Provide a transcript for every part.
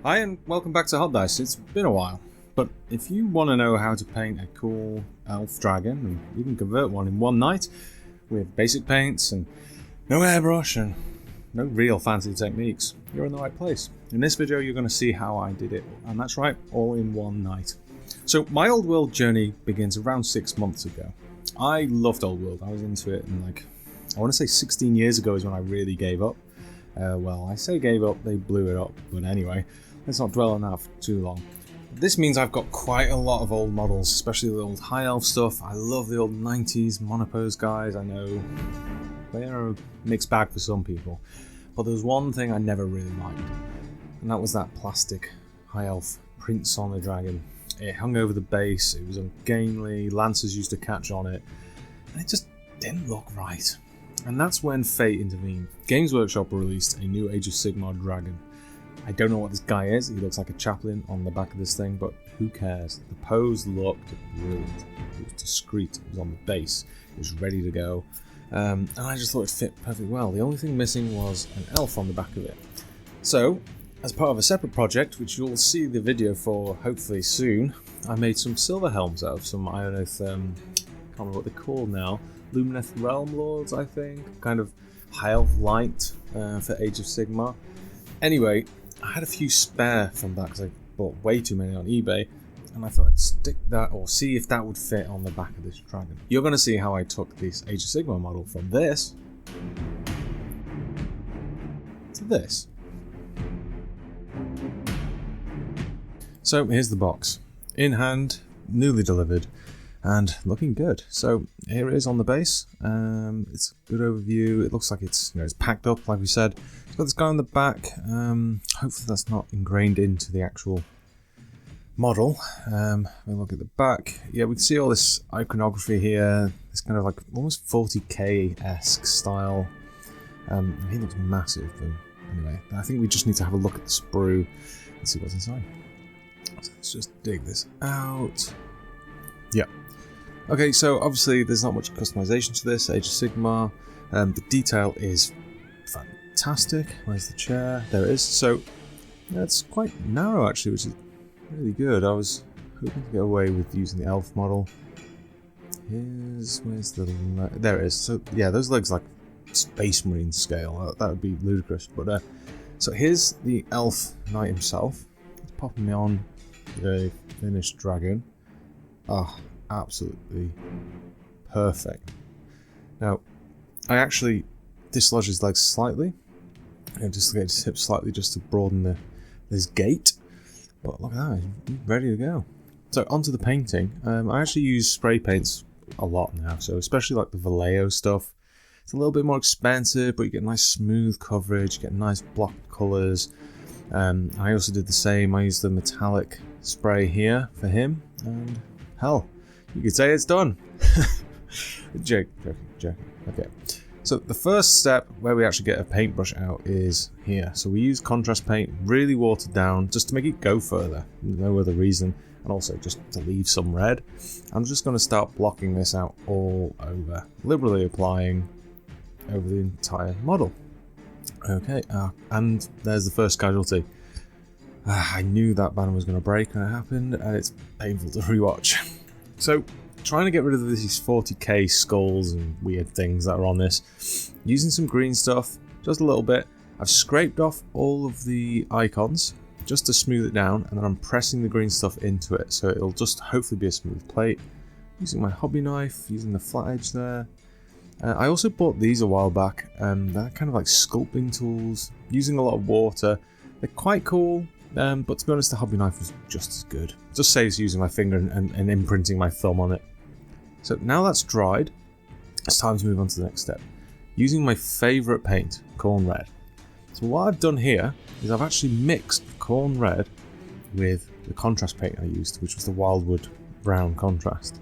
Hi and welcome back to Hot Dice. It's been a while, but if you want to know how to paint a cool elf dragon and even convert one in one night with basic paints and no airbrush and no real fancy techniques, you're in the right place. In this video you're going to see how I did it, and that's right, all in one night. So my Old World journey begins around 6 months ago. I loved Old World. I was into it, and I want to say 16 years ago is when I really gave up. Well, I say gave up, they blew it up, but anyway, let's not dwell on that for too long. This means I've got quite a lot of old models, especially the old high elf stuff. I love the old 90s monopose guys. I know they are a mixed bag for some people, but there was one thing I never really liked, and that was that plastic high elf prints on the dragon. It hung over the base, it was ungainly, lancers used to catch on it, and it just didn't look right. And that's when fate intervened. Games Workshop released a new Age of Sigmar dragon. I don't know what this guy is. He looks like a chaplain on the back of this thing, but who cares? The pose looked brilliant. It was discreet. It was on the base. It was ready to go. And I just thought it fit perfectly well. The only thing missing was an elf on the back of it. So, as part of a separate project, which you'll see the video for hopefully soon, I made some silver helms out of some Ionoth, I can't remember what they're called now, Lumineth Realm Lords, I think. Kind of high elf light for Age of Sigmar. Anyway, I had a few spare from that because I bought way too many on eBay, and I thought I'd stick that or see if that would fit on the back of this dragon. You're going to see how I took this Age of Sigmar model from this to this. So here's the box. In hand, newly delivered, and looking good. So here it is on the base. It's a good overview. It looks like it's it's packed up, like we said. It's got this guy on the back. Hopefully that's not ingrained into the actual model. We look at the back. Yeah, we can see all this iconography here. It's kind of like almost 40k-esque style. He looks massive. But anyway, I think we just need to have a look at the sprue and see what's inside. So let's just dig this out. Yeah. Okay, so obviously there's not much customization to this, Age of Sigmar. The detail is fantastic. Where's the chair? There it is. So yeah, it's quite narrow actually, which is really good. I was hoping to get away with using the elf model. Where's the there it is. So yeah, those legs like Space Marine scale. That would be ludicrous. But so here's the elf knight himself. Let's pop him on the finished dragon. Ah. Absolutely perfect. Now, I actually dislodged his legs slightly and dislocated his hips slightly just to broaden his gait. But look at that, he's ready to go. So onto the painting. I actually use spray paints a lot now, so especially like the Vallejo stuff. It's a little bit more expensive, but you get nice smooth coverage, you get nice block colours. I also did the same. I used the metallic spray here for him, and hell, you could say it's done. Joking. Okay. So the first step where we actually get a paintbrush out is here. So we use contrast paint, really watered down, just to make it go further. No other reason. And also just to leave some red. I'm just going to start blocking this out all over. Liberally applying over the entire model. Okay, and there's the first casualty. I knew that banner was going to break when it happened, and it's painful to rewatch. So, trying to get rid of these 40k skulls and weird things that are on this, using some green stuff, just a little bit. I've scraped off all of the icons just to smooth it down, and then I'm pressing the green stuff into it, so it'll just hopefully be a smooth plate. Using my hobby knife, using the flat edge there. I also bought these a while back, they're kind of like sculpting tools, using a lot of water. They're quite cool. But to be honest, the hobby knife was just as good. It just saves using my finger and imprinting my thumb on it. So now that's dried, it's time to move on to the next step. Using my favourite paint, Corn Red. So what I've done here is I've actually mixed Corn Red with the contrast paint I used, which was the Wildwood Brown contrast.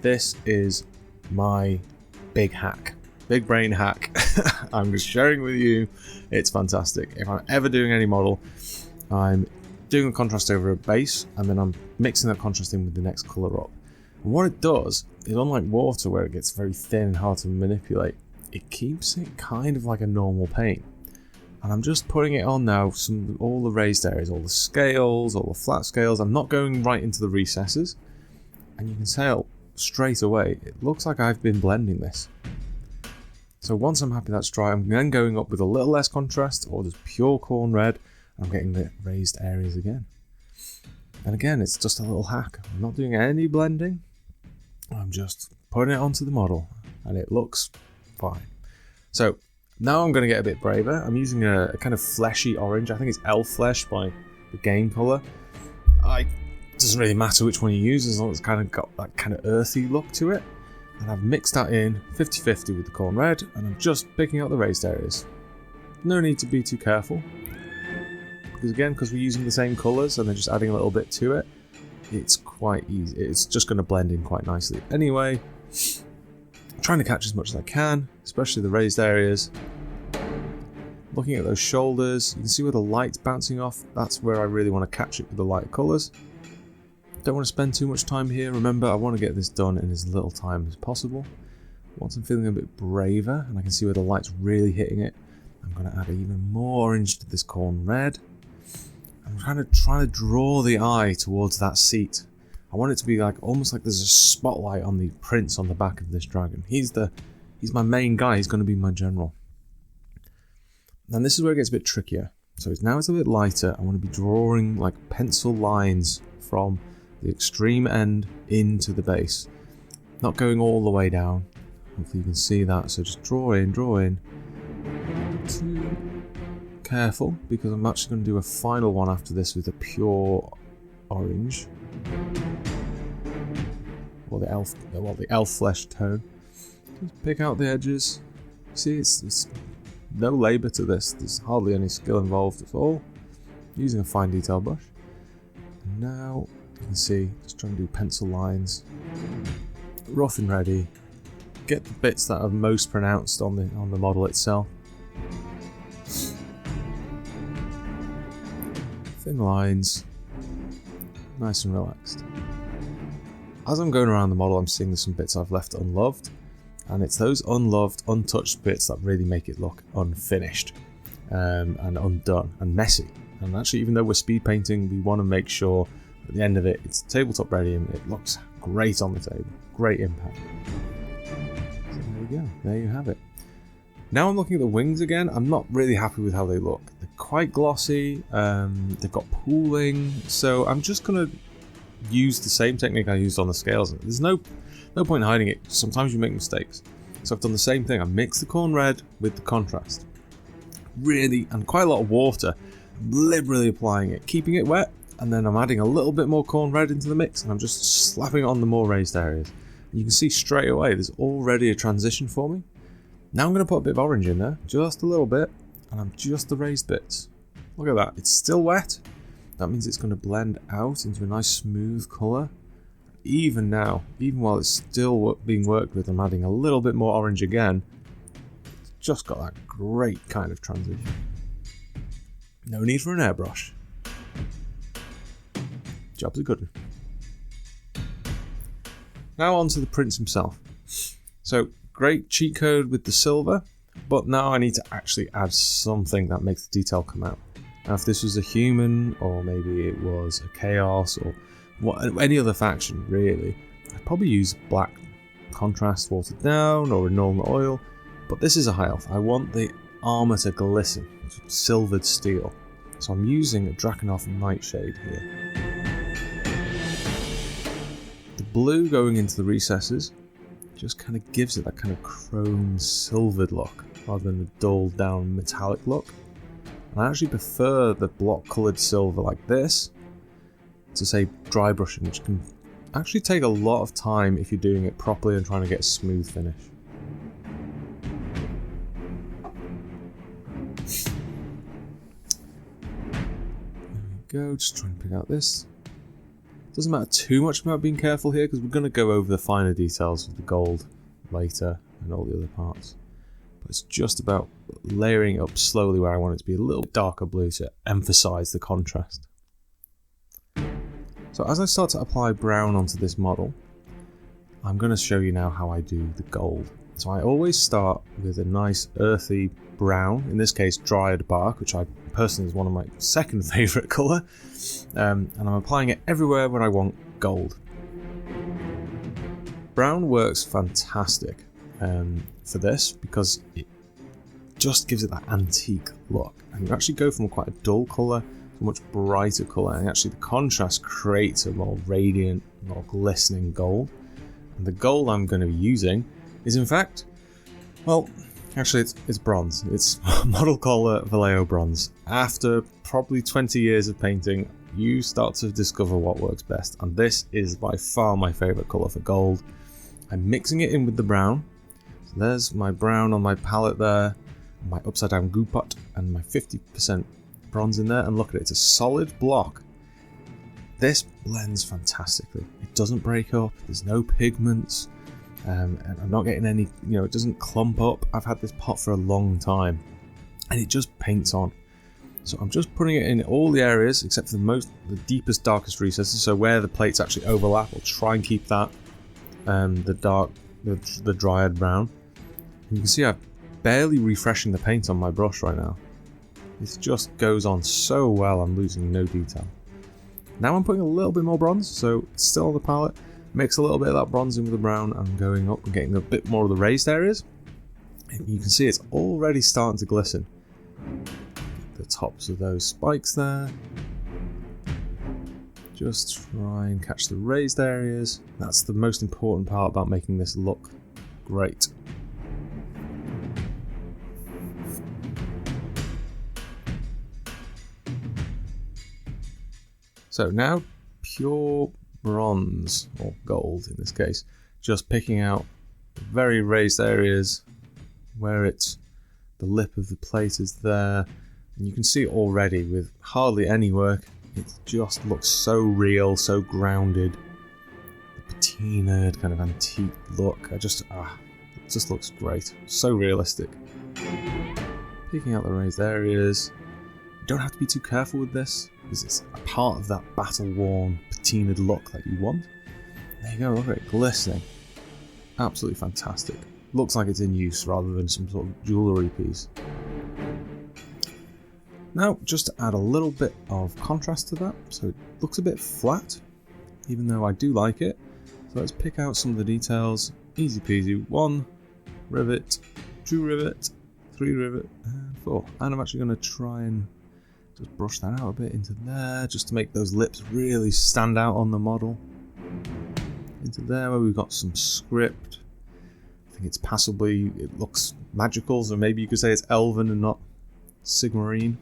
This is my big hack. Big brain hack. I'm just sharing with you. It's fantastic. If I'm ever doing any model, I'm doing a contrast over a base, and then I'm mixing that contrast in with the next colour up. And what it does is, unlike water where it gets very thin and hard to manipulate, it keeps it kind of like a normal paint. And I'm just putting it on now, all the raised areas, all the scales, all the flat scales. I'm not going right into the recesses. And you can tell straight away, it looks like I've been blending this. So once I'm happy that's dry, I'm then going up with a little less contrast, or just pure corn red, and I'm getting the raised areas again. And again, it's just a little hack. I'm not doing any blending. I'm just putting it onto the model, and it looks fine. So now I'm going to get a bit braver. I'm using a kind of fleshy orange. I think it's elf flesh by the game colour. It doesn't really matter which one you use, as long as it's kind of got that kind of earthy look to it. And I've mixed that in 50-50 with the corn red, and I'm just picking out the raised areas. No need to be too careful, because we're using the same colours and then just adding a little bit to it, it's quite easy. It's just going to blend in quite nicely. Anyway, I'm trying to catch as much as I can, especially the raised areas. Looking at those shoulders, you can see where the light's bouncing off. That's where I really want to catch it with the light colours. Don't want to spend too much time here. Remember, I want to get this done in as little time as possible. Once I'm feeling a bit braver and I can see where the light's really hitting it, I'm going to add even more orange to this corn red. I'm trying to draw the eye towards that seat. I want it to be like almost like there's a spotlight on the prince on the back of this dragon. He's my main guy. He's going to be my general. And this is where it gets a bit trickier. So now it's a bit lighter. I want to be drawing like pencil lines from the extreme end into the base, not going all the way down. Hopefully you can see that. So just draw in. Careful, because I'm actually going to do a final one after this with a pure orange, or the elf flesh tone. Just pick out the edges. See, it's no labour to this. There's hardly any skill involved at all. Using a fine detail brush. And now you can see, just trying to do pencil lines, rough and ready. Get the bits that are most pronounced on the model itself. Thin lines, nice and relaxed. As I'm going around the model, I'm seeing there's some bits I've left unloved, and it's those unloved, untouched bits that really make it look unfinished and undone and messy. And actually, even though we're speed painting, we want to make sure at the end of it, it's tabletop ready and it looks great on the table. Great impact. So there we go. There you have it. Now I'm looking at the wings again. I'm not really happy with how they look. They're quite glossy. They've got pooling. So I'm just going to use the same technique I used on the scales. There's no point in hiding it. Sometimes you make mistakes. So I've done the same thing. I mixed the corn red with the contrast. Really, and quite a lot of water. Liberally applying it, keeping it wet. And then I'm adding a little bit more corn red into the mix, and I'm just slapping on the more raised areas. And you can see straight away there's already a transition for me. Now I'm going to put a bit of orange in there, just a little bit, and I'm just the raised bits. Look at that, it's still wet. That means it's going to blend out into a nice smooth colour. Even now, even while it's still being worked with, I'm adding a little bit more orange again. It's just got that great kind of transition. No need for an airbrush. Job's a good one. Now on to the prince himself. So, great cheat code with the silver, but now I need to actually add something that makes the detail come out. Now if this was a human, or maybe it was a chaos, or any other faction really, I'd probably use black contrast watered down, or a null oil, but this is a high elf. I want the armour to glisten, silvered steel. So I'm using a Drakenhof Nightshade here. The blue going into the recesses just kind of gives it that kind of chrome silvered look rather than a dulled down metallic look. And I actually prefer the block coloured silver like this to say dry brushing, which can actually take a lot of time if you're doing it properly and trying to get a smooth finish. There we go, just trying to pick out this. Doesn't matter too much about being careful here because we're going to go over the finer details of the gold later and all the other parts. But it's just about layering up slowly where I want it to be a little darker blue to emphasise the contrast. So as I start to apply brown onto this model, I'm going to show you now how I do the gold. So I always start with a nice earthy brown, in this case dried bark, which I personally is one of my second favourite colour, and I'm applying it everywhere where I want gold. Brown works fantastic for this because it just gives it that antique look, and you actually go from quite a dull colour to a much brighter colour, and actually the contrast creates a more radiant, more glistening gold. And the gold I'm going to be using is in fact, well, actually it's bronze. It's model color Vallejo bronze. After probably 20 years of painting, you start to discover what works best, and this is by far my favourite colour for gold. I'm mixing it in with the brown. So there's my brown on my palette there, my upside down goo pot, and my 50% bronze in there, and look at it, it's a solid block. This blends fantastically. It doesn't break up, there's no pigments, and I'm not getting any, it doesn't clump up. I've had this pot for a long time, and it just paints on. So I'm just putting it in all the areas except for the deepest, darkest recesses, so where the plates actually overlap, I'll try and keep that the dried brown. And you can see I'm barely refreshing the paint on my brush right now. It just goes on so well, I'm losing no detail. Now I'm putting a little bit more bronze, so it's still on the palette. Mix a little bit of that bronze in with the brown, and going up and getting a bit more of the raised areas. And you can see it's already starting to glisten. The tops of those spikes there. Just try and catch the raised areas. That's the most important part about making this look great. So now pure bronze, or gold in this case, just picking out very raised areas where the lip of the plate is there, and you can see already with hardly any work, it just looks so real, so grounded. The patinaed kind of antique look, it just looks great, so realistic. Picking out the raised areas. You don't have to be too careful with this, because it's a part of that battle-worn, patinaed look that you want. There you go, look at it glistening. Absolutely fantastic. Looks like it's in use rather than some sort of jewellery piece. Now, just to add a little bit of contrast to that, so it looks a bit flat, even though I do like it. So let's pick out some of the details. Easy peasy. 1 rivet, 2 rivet, 3 rivet, and 4. And I'm actually going to try and just brush that out a bit into there, just to make those lips really stand out on the model. Into there where we've got some script. I think it's passably, it looks magical, so maybe you could say it's elven and not Sigmarine.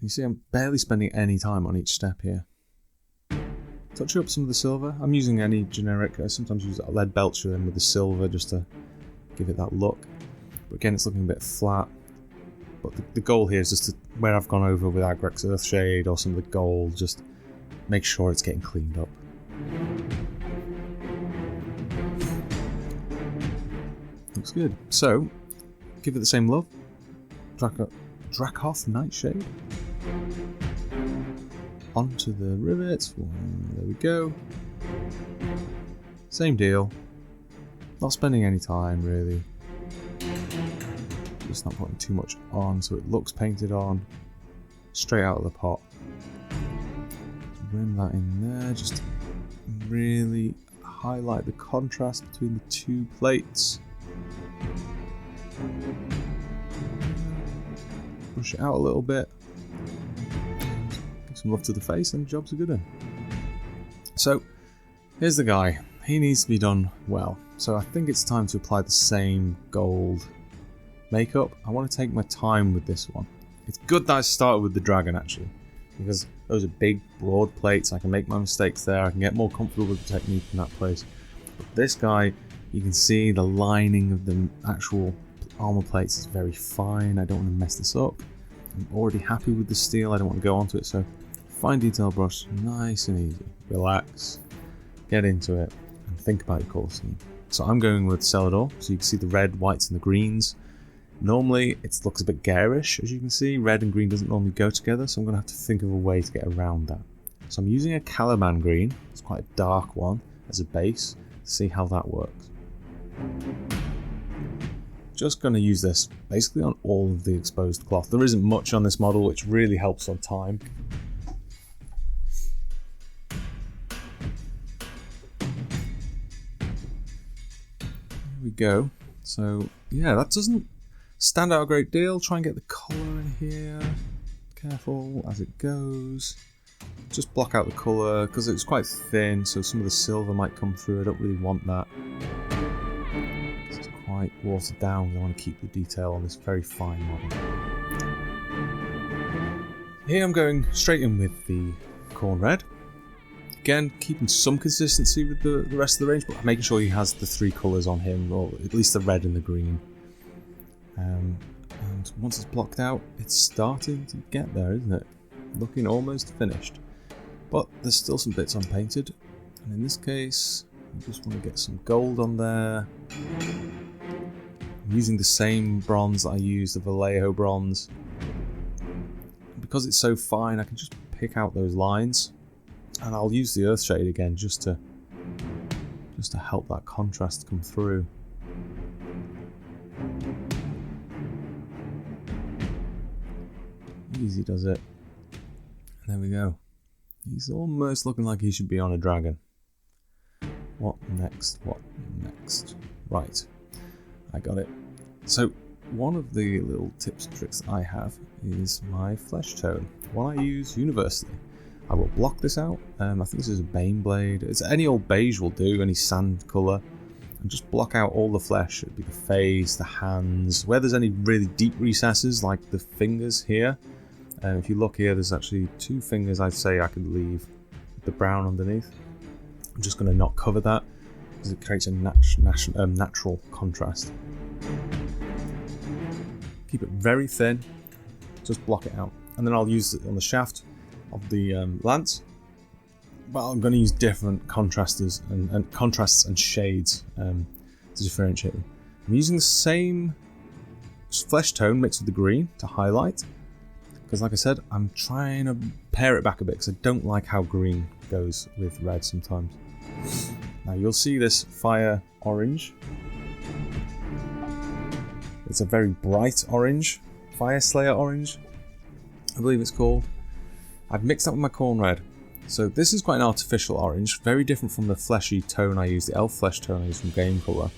You see I'm barely spending any time on each step here. Touch up some of the silver. I'm using any generic, I sometimes use a lead belcher in with the silver just to give it that look. But again, it's looking a bit flat. But the goal here is just to, where I've gone over with Agrex Earthshade or some of the gold, just make sure it's getting cleaned up. Looks good. So, give it the same love. Dracoff Nightshade. Onto the rivets. There we go. Same deal. Not spending any time really. Just not putting too much on so it looks painted on. Straight out of the pot. Rim that in there. Just to really highlight the contrast between the two plates. Push it out a little bit. Give some love to the face and job's a good one. So, here's the guy. He needs to be done well. So I think it's time to apply the same gold makeup. I want to take my time with this one. It's good that I started with the dragon actually, because those are big, broad plates. I can make my mistakes there. I can get more comfortable with the technique in that place. But this guy, you can see the lining of the actual armor plates is very fine. I don't want to mess this up. I'm already happy with the steel. I don't want to go onto it. So fine detail brush, nice and easy. Relax, get into it, and think about your colour scheme. So I'm going with Celador. So you can see the red, whites, and the greens. Normally it looks a bit garish, as you can see. Red and green doesn't normally go together, so I'm going to have to think of a way to get around that. So I'm using a Caliban green. It's quite a dark one as a base. See how that works. Just going to use this basically on all of the exposed cloth. There isn't much on this model, which really helps on time. There we go. So yeah, that doesn't stand out a great deal. Try and get the colour in here. Careful as it goes. Just block out the colour because it's quite thin, so some of the silver might come through. I don't really want that. It's quite watered down. I want to keep the detail on this very fine model. Here I'm going straight in with the corn red. Again, keeping some consistency with the rest of the range, but making sure he has the three colours on him, or at least the red and the green. And once it's blocked out, it's starting to get there, isn't it? Looking almost finished. But there's still some bits unpainted, and in this case, I just want to get some gold on there. I'm using the same bronze that I used, the Vallejo bronze. And because it's so fine, I can just pick out those lines, and I'll use the earth shade again just to help that contrast come through. Easy does it. And there we go. He's almost looking like he should be on a dragon. What next? What next? Right. I got it. So, one of the little tips and tricks that I have is my flesh tone. One I use universally. I will block this out. I think this is a Bane blade. It's any old beige will do, any sand colour. And just block out all the flesh. It'd be the face, the hands, where there's any really deep recesses, like the fingers here. And if you look here, there's actually two fingers I'd say I could leave with the brown underneath. I'm just going to not cover that because it creates a natural contrast. Keep it very thin, just block it out. And then I'll use it on the shaft of the lance. But I'm going to use different contrasters and contrasts and shades to differentiate them. I'm using the same flesh tone mixed with the green to highlight. Because like I said, I'm trying to pare it back a bit because I don't like how green goes with red sometimes. Now you'll see this fire orange. It's a very bright orange. Fire Slayer orange, I believe it's called. I've mixed that with my corn red. So this is quite an artificial orange, very different from the fleshy tone I use, the elf flesh tone I use from Game Colour.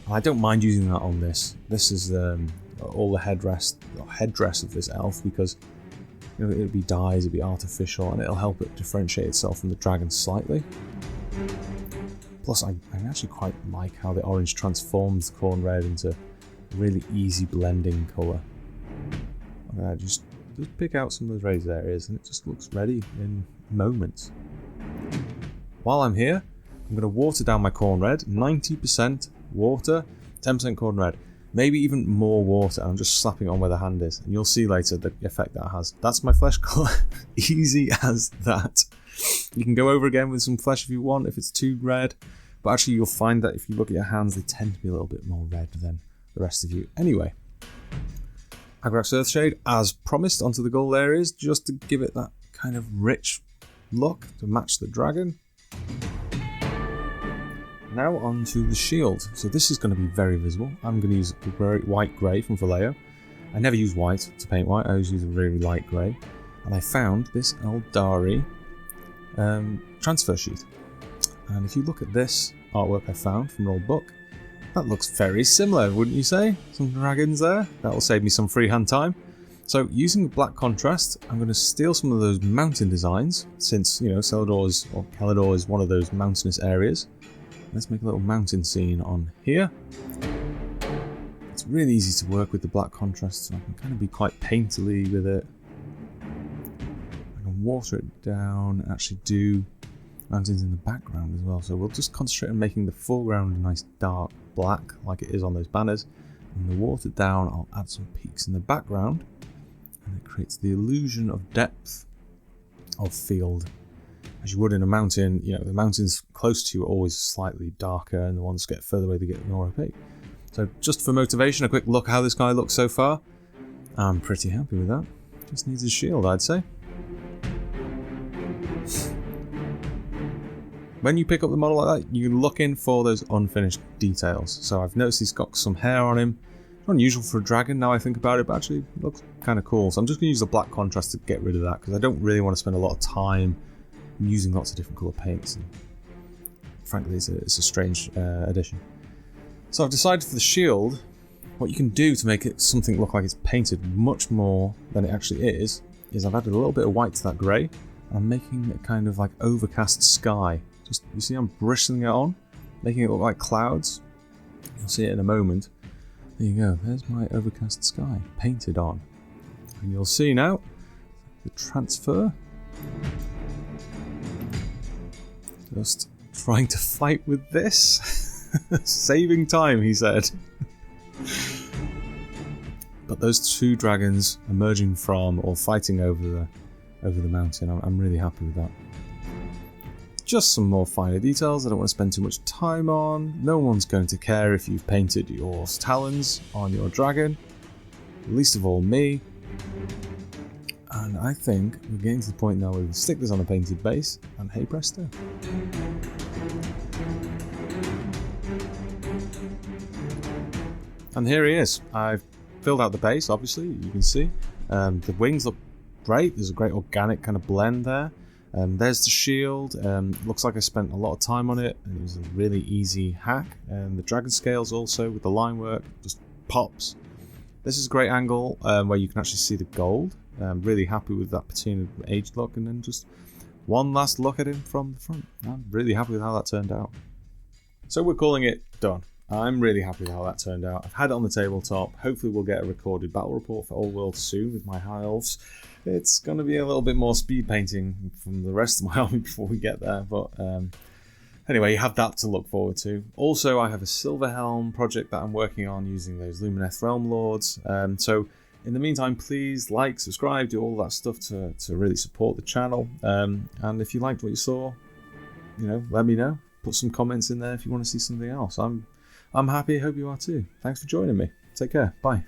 And I don't mind using that on this. This is all the headdress of this elf because it'll be dyes, it'll be artificial, and it'll help it differentiate itself from the dragon slightly. Plus, I actually quite like how the orange transforms the corn red into a really easy blending colour. Just pick out some of those raised areas, and it just looks ready in moments. While I'm here, I'm going to water down my corn red. 90% water, 10% corn red. Maybe even more water. I'm just slapping it on where the hand is. And you'll see later the effect that has. That's my flesh colour. Easy as that. You can go over again with some flesh if you want, if it's too red. But actually you'll find that if you look at your hands, they tend to be a little bit more red than the rest of you. Anyway. Agrax Earthshade, as promised, onto the gold areas, just to give it that kind of rich look to match the dragon. Now onto the shield. So this is going to be very visible. I'm going to use white grey from Vallejo. I never use white to paint white, I always use a really light grey. And I found this Eldari transfer sheet. And if you look at this artwork I found from an old book, that looks very similar, wouldn't you say? Some dragons there. That'll save me some freehand time. So using the black contrast, I'm going to steal some of those mountain designs, since, Celador or Calidor is one of those mountainous areas. Let's make a little mountain scene on here. It's really easy to work with the black contrast, so I can kind of be quite painterly with it. I can water it down and actually do mountains in the background as well. So we'll just concentrate on making the foreground a nice dark black, like it is on those banners. And the watered down, I'll add some peaks in the background, and it creates the illusion of depth of field. As you would in a mountain, the mountains close to you are always slightly darker, and the ones that get further away, they get more opaque. So just for motivation, a quick look how this guy looks so far. I'm pretty happy with that. Just needs a shield, I'd say. when you pick up the model like that, you look in for those unfinished details. So I've noticed he's got some hair on him. Unusual for a dragon now I think about it, but actually it looks kind of cool. So I'm just going to use the black contrast to get rid of that, because I don't really want to spend a lot of time using lots of different colour paints. And frankly, it's a strange addition. So I've decided for the shield, what you can do to make it something look like it's painted much more than it actually is I've added a little bit of white to that grey. I'm making a kind of like overcast sky. Just, you see I'm bristling it on, making it look like clouds. You'll see it in a moment. There you go, there's my overcast sky painted on. And you'll see now the transfer. Just trying to fight with this. Saving time, he said. But those two dragons emerging from or fighting over the mountain, I'm really happy with that. Just some more finer details I don't want to spend too much time on. No one's going to care if you've painted your talons on your dragon. Least of all me. And I think we're getting to the point now where we can stick this on a painted base, and hey presto. And here he is. I've filled out the base, obviously, you can see. The wings look great. There's a great organic kind of blend there. There's the shield. Looks like I spent a lot of time on it, and it was a really easy hack. The dragon scales also with the line work just pops. This is a great angle where you can actually see the gold. I'm really happy with that patina aged look, and then just one last look at him from the front. I'm really happy with how that turned out. So we're calling it done. I'm really happy with how that turned out. I've had it on the tabletop. Hopefully we'll get a recorded battle report for Old World soon with my high elves. It's going to be a little bit more speed painting from the rest of my army before we get there, but anyway, you have that to look forward to. Also, I have a Silver Helm project that I'm working on using those Lumineth Realm Lords. So in the meantime, please like, subscribe, do all that stuff to really support the channel. And if you liked what you saw, let me know. Put some comments in there if you want to see something else. I'm happy. I hope you are too. Thanks for joining me. Take care. Bye.